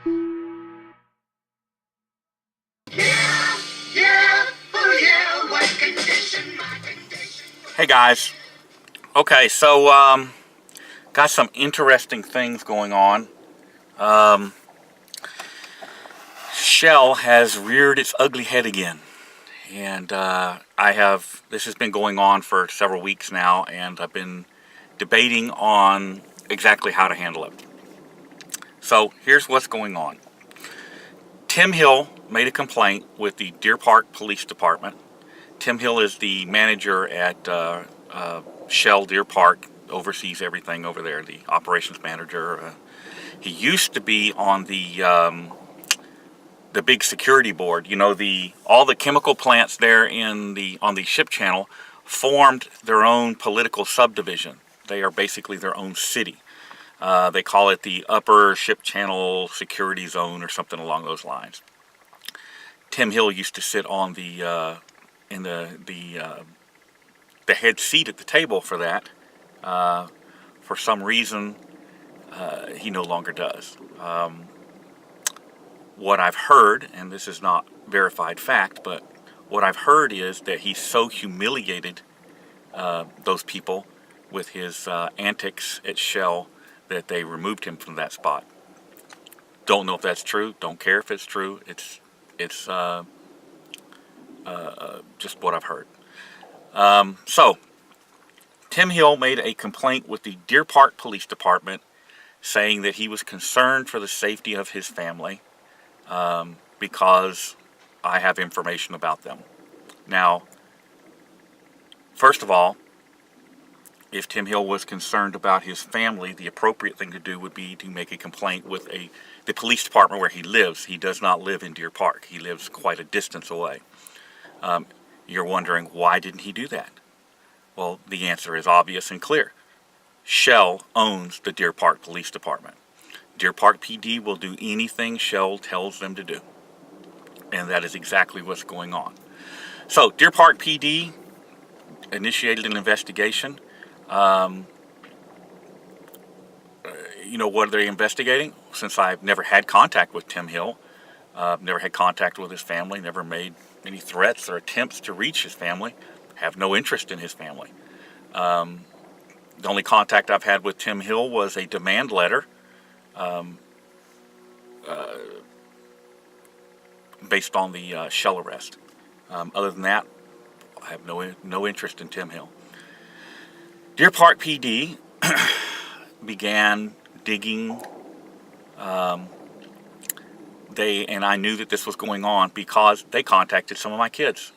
Hey guys, okay, so got some interesting things going on. Shell has reared its ugly head again, and this has been going on for several weeks now, and I've been debating on exactly how to handle it. So here's what's going on. Tim Hill made a complaint with the Deer Park Police Department. Tim Hill is the manager at Shell Deer Park, oversees everything over there, the operations manager. He used to be on the big security board. You know, all the chemical plants there on the ship channel formed their own political subdivision. They are basically their own city. They call it the Upper Ship Channel Security Zone or something along those lines. Tim Hill used to sit on the head seat at the table for that. For some reason, he no longer does. What I've heard, and this is not verified fact, but what I've heard is that he so humiliated those people with his antics at Shell that they removed him from that spot. Don't know if that's true. Don't care if it's true. It's just what I've heard. So, Tim Hill made a complaint with the Deer Park Police Department saying that he was concerned for the safety of his family because I have information about them. Now, first of all, if Tim Hill was concerned about his family, the appropriate thing to do would be to make a complaint with the police department where he lives. He does not live in Deer Park. He lives quite a distance away. You're wondering, why didn't he do that? Well, the answer is obvious and clear. Shell owns the Deer Park Police Department. Deer Park PD will do anything Shell tells them to do. And that is exactly what's going on. So, Deer Park PD initiated an investigation. You know, what are they investigating? Since I've never had contact with Tim Hill, never had contact with his family, never made any threats or attempts to reach his family, have no interest in his family. The only contact I've had with Tim Hill was a demand letter based on the Shell arrest. Other than that, I have no interest in Tim Hill. Deer Park PD began digging. And I knew that this was going on because they contacted some of my kids.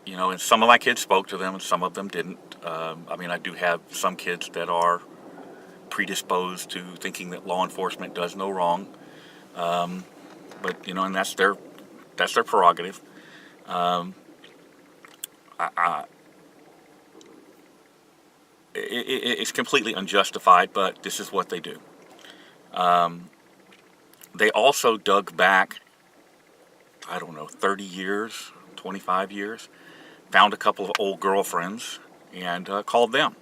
You know, and some of my kids spoke to them and some of them didn't. I mean, I do have some kids that are predisposed to thinking that law enforcement does no wrong. But, you know, and that's their prerogative. It's completely unjustified, but this is what they do. They also dug back, I don't know, 30 years, 25 years, found a couple of old girlfriends, and called them.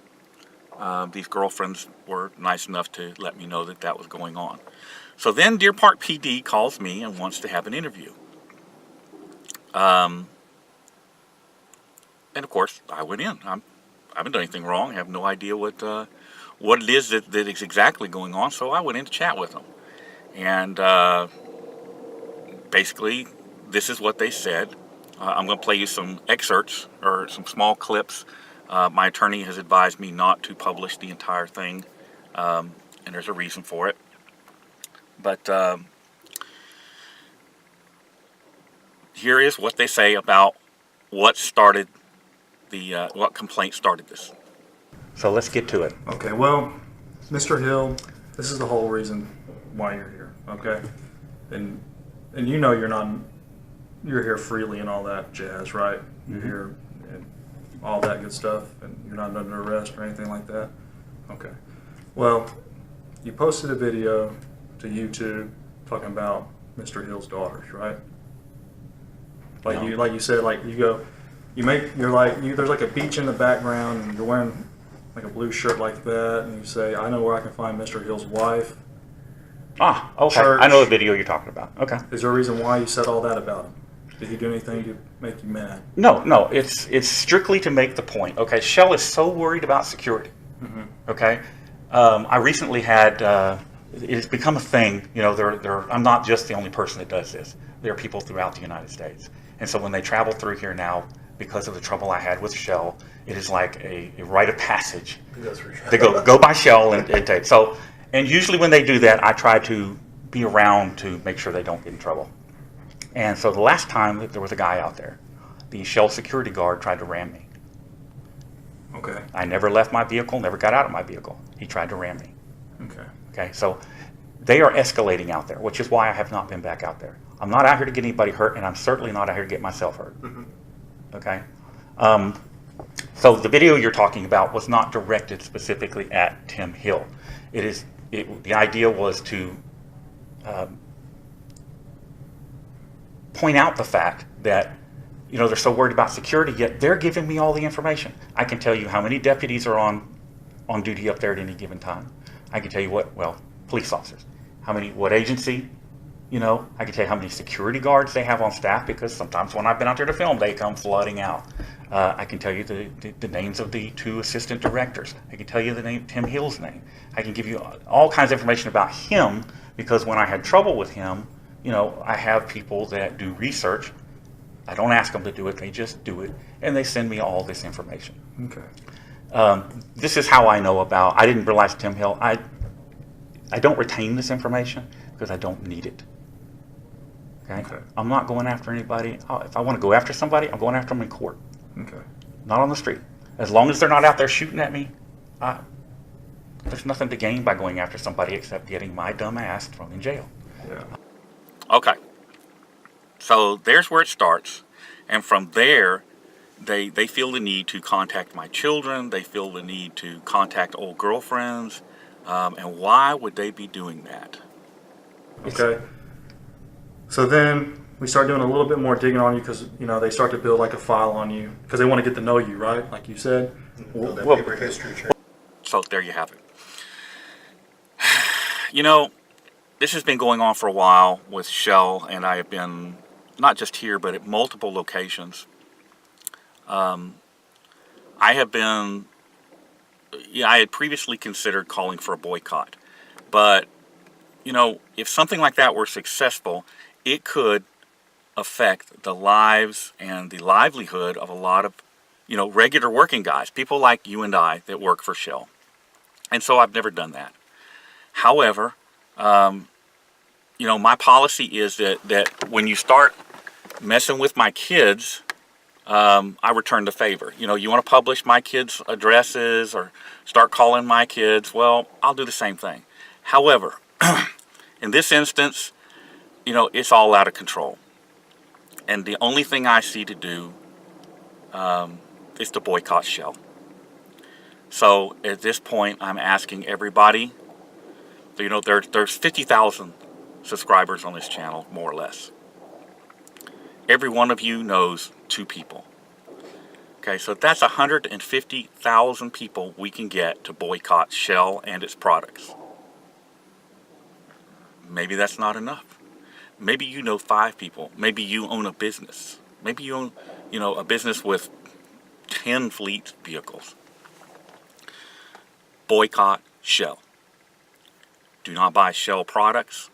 These girlfriends were nice enough to let me know that that was going on. So then Deer Park PD calls me and wants to have an interview. And of course, I went in. I haven't done anything wrong. I have no idea what it is that is exactly going on. So I went in to chat with them. And basically, this is what they said. I'm going to play you some excerpts or some small clips. My attorney has advised me not to publish the entire thing. And there's a reason for it. But here is what they say about what started what complaint started this. So let's get to it. Okay, well, Mr. Hill, this is the whole reason why you're here, okay? And you know you're here freely and all that jazz, right? You're here and all that good stuff, and you're not under arrest or anything like that? Okay. Well, you posted a video to YouTube talking about Mr. Hill's daughters, right? Like you said, like you go, there's like a beach in the background, and you're wearing like a blue shirt like that, and you say, "I know where I can find Mr. Hill's wife." Ah, okay. Church. I know the video you're talking about. Okay. Is there a reason why you said all that about him? Did he do anything to make you mad? No. It's strictly to make the point. Okay. Shell is so worried about security. Mm-hmm. Okay. I recently had. It's become a thing. You know, I'm not just the only person that does this. There are people throughout the United States, and so when they travel through here now, because of the trouble I had with Shell, it is like a rite of passage. They go by Shell and take. So, and usually when they do that, I try to be around to make sure they don't get in trouble. And so the last time that there was a guy out there, the Shell security guard tried to ram me. Okay. I never left my vehicle, never got out of my vehicle. He tried to ram me. Okay. Okay, so they are escalating out there, which is why I have not been back out there. I'm not out here to get anybody hurt, and I'm certainly not out here to get myself hurt. Mm-hmm. Okay? So the video you're talking about was not directed specifically at Tim Hill. The idea was to point out the fact that, you know, they're so worried about security, yet they're giving me all the information. I can tell you how many deputies are on duty up there at any given time. I can tell you police officers. What agency, you know, I can tell you how many security guards they have on staff, because sometimes when I've been out there to film, they come flooding out. I can tell you the names of the 2 assistant directors. I can tell you the name, Tim Hill's name. I can give you all kinds of information about him, because when I had trouble with him, you know, I have people that do research. I don't ask them to do it, they just do it, and they send me all this information. Okay. This is how I know about, I didn't realize Tim Hill, I don't retain this information because I don't need it. Okay? I'm not going after anybody. If I want to go after somebody, I'm going after them in court. Okay. Not on the street. As long as they're not out there shooting at me, there's nothing to gain by going after somebody except getting my dumb ass thrown in jail. Yeah. Okay. So there's where it starts. And from there, they feel the need to contact my children. They feel the need to contact old girlfriends. And why would they be doing that? Okay. So then we start doing a little bit more digging on you, because, you know, they start to build like a file on you because they want to get to know you, right? Like you said. Well, paper history. So there you have it. You know, this has been going on for a while with Shell, and I have been not just here but at multiple locations. I had previously considered calling for a boycott, but, you know, if something like that were successful, it could affect the lives and the livelihood of a lot of, you know, regular working guys, people like you and I that work for Shell. And so I've never done that. However, you know, my policy is that when you start messing with my kids, I return the favor. You know, you want to publish my kids' addresses or start calling my kids, well, I'll do the same thing. However, in this instance, you know, it's all out of control. And the only thing I see to do is to boycott Shell. So at this point, I'm asking everybody, you know, there's 50,000 subscribers on this channel, more or less. Every one of you knows 2 people. Okay, so that's 150,000 people we can get to boycott Shell and its products. Maybe that's not enough. Maybe you know 5 people. Maybe you own a business. Maybe you own, you know, a business with 10 fleet vehicles. Boycott Shell. Do not buy Shell products,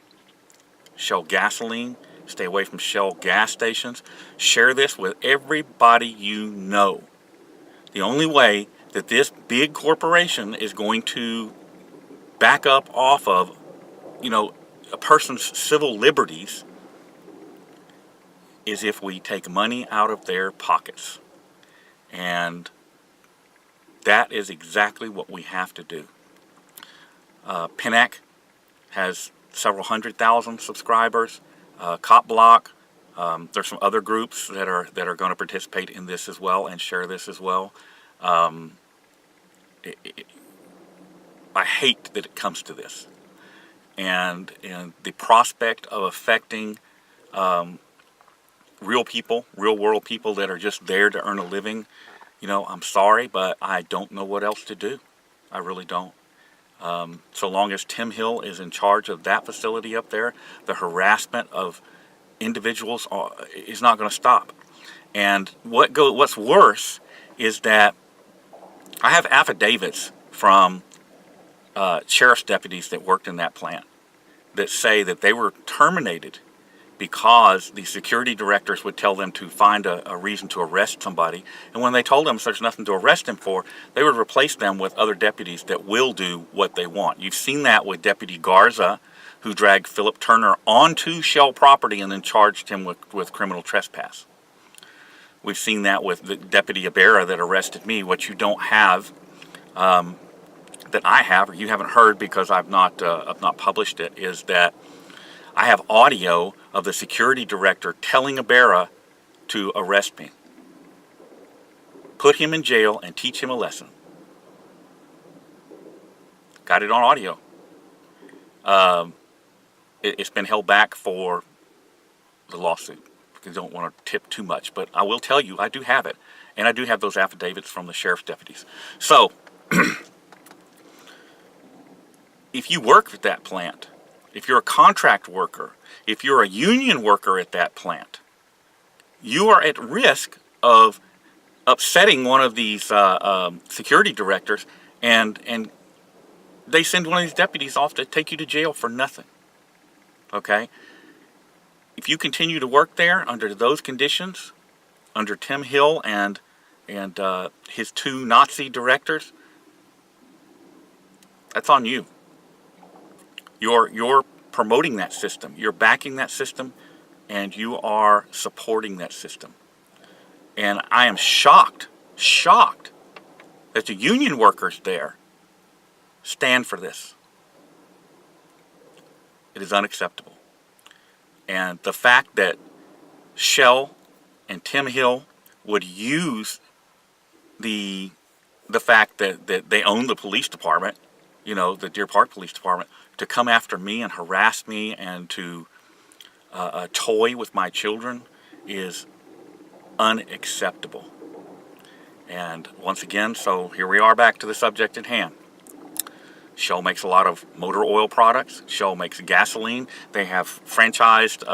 Shell gasoline. Stay away from Shell gas stations. Share this with everybody you know. The only way that this big corporation is going to back up off of, you know, a person's civil liberties is if we take money out of their pockets. And that is exactly what we have to do. Pinnack has several 100,000 subscribers. Cop Block, there's some other groups that are going to participate in this as well and share this as well. I hate that it comes to this, and the prospect of affecting real people, real world people that are just there to earn a living. You know, I'm sorry, but I don't know what else to do. I really don't. So long as Tim Hill is in charge of that facility up there, the harassment of individuals is not going to stop. And what's worse is that I have affidavits from sheriff's deputies that worked in that plant that say that they were terminated because the security directors would tell them to find a reason to arrest somebody. And when they told them there's nothing to arrest them for, they would replace them with other deputies that will do what they want. You've seen that with Deputy Garza, who dragged Philip Turner onto Shell property and then charged him with criminal trespass. We've seen that with the Deputy Ibarra that arrested me. What you don't have, that I have, or you haven't heard because I've not published it, is that I have audio of the security director telling Ibarra to arrest me, put him in jail, and teach him a lesson. Got it on audio. It's been held back for the lawsuit because I don't want to tip too much, but I will tell you I do have it, and I do have those affidavits from the sheriff's deputies. So if you work at that plant, if you're a contract worker, if you're a union worker at that plant, you are at risk of upsetting one of these security directors, and they send one of these deputies off to take you to jail for nothing. Okay? If you continue to work there under those conditions, under Tim Hill and his two Nazi directors, that's on you. You're promoting that system. You're backing that system, and you are supporting that system. And I am shocked that the union workers there stand for this. It is unacceptable. And the fact that Shell and Tim Hill would use the fact that they own the police department, you know, the Deer Park Police Department, to come after me and harass me and to toy with my children is unacceptable. And once again, so here we are back to the subject at hand. Shell makes a lot of motor oil products. Shell makes gasoline. They have franchised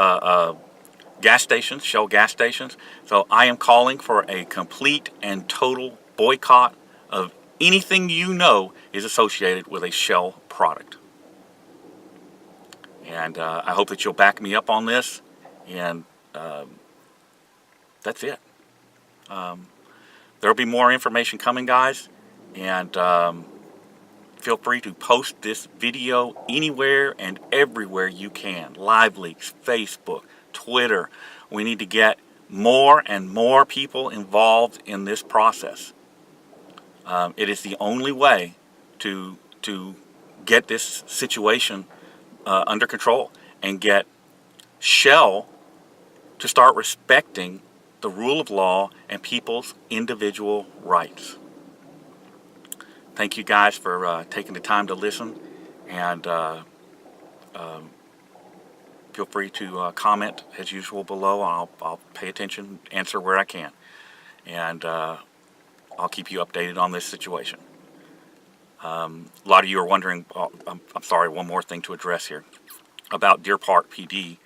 gas stations, Shell gas stations. So I am calling for a complete and total boycott of anything you know is associated with a Shell product. And I hope that you'll back me up on this. And that's it. There'll be more information coming, guys. And feel free to post this video anywhere and everywhere you can. Live leaks, Facebook, Twitter. We need to get more and more people involved in this process. It is the only way to get this situation under control and get Shell to start respecting the rule of law and people's individual rights. Thank you guys for taking the time to listen, and feel free to comment as usual below. I'll pay attention, answer where I can, and I'll keep you updated on this situation. A lot of you are wondering, I'm sorry, one more thing to address here about Deer Park PD.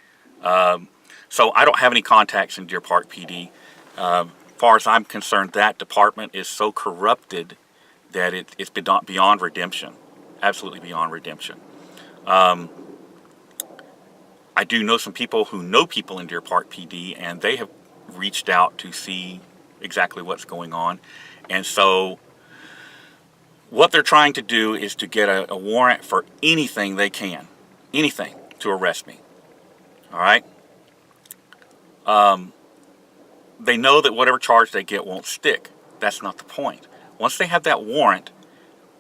So I don't have any contacts in Deer Park PD. As far as I'm concerned, that department is so corrupted that it's beyond redemption, absolutely beyond redemption. I do know some people who know people in Deer Park PD, and they have reached out to see exactly what's going on. And so what they're trying to do is to get a warrant for anything they can, anything, to arrest me. All right? They know that whatever charge they get won't stick. That's not the point. Once they have that warrant,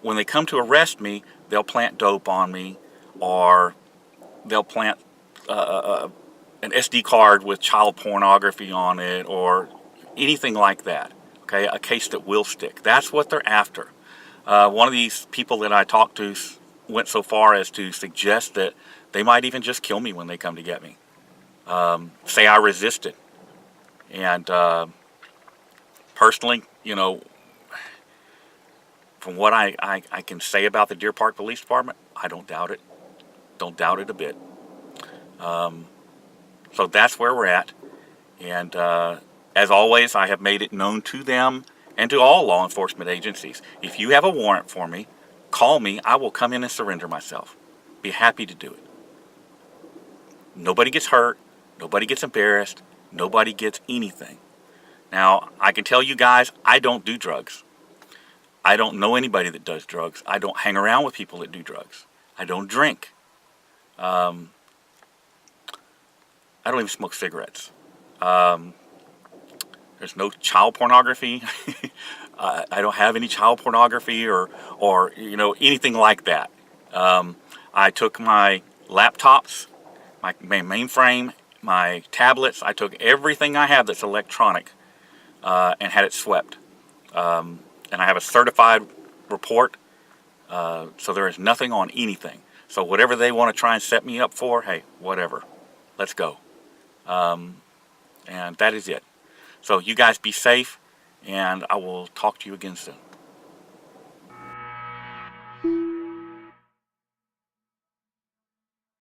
when they come to arrest me, they'll plant dope on me, or they'll plant an SD card with child pornography on it, or anything like that. Okay, a case that will stick. That's what they're after. One of these people that I talked to went so far as to suggest that they might even just kill me when they come to get me. Say I resisted. And personally, you know, from what I can say about the Deer Park Police Department, I don't doubt it. Don't doubt it a bit. So that's where we're at. And as always, I have made it known to them and to all law enforcement agencies. If you have a warrant for me, call me. I will come in and surrender myself. Be happy to do it. Nobody gets hurt. Nobody gets embarrassed. Nobody gets anything. Now, I can tell you guys, I don't do drugs. I don't know anybody that does drugs. I don't hang around with people that do drugs. I don't drink. I don't even smoke cigarettes. There's no child pornography. I don't have any child pornography or anything like that. I took my laptops, my mainframe, my tablets. I took everything I have that's electronic and had it swept. And I have a certified report, so there is nothing on anything. So whatever they want to try and set me up for, hey, whatever. Let's go. And that is it. So you guys be safe, and I will talk to you again soon.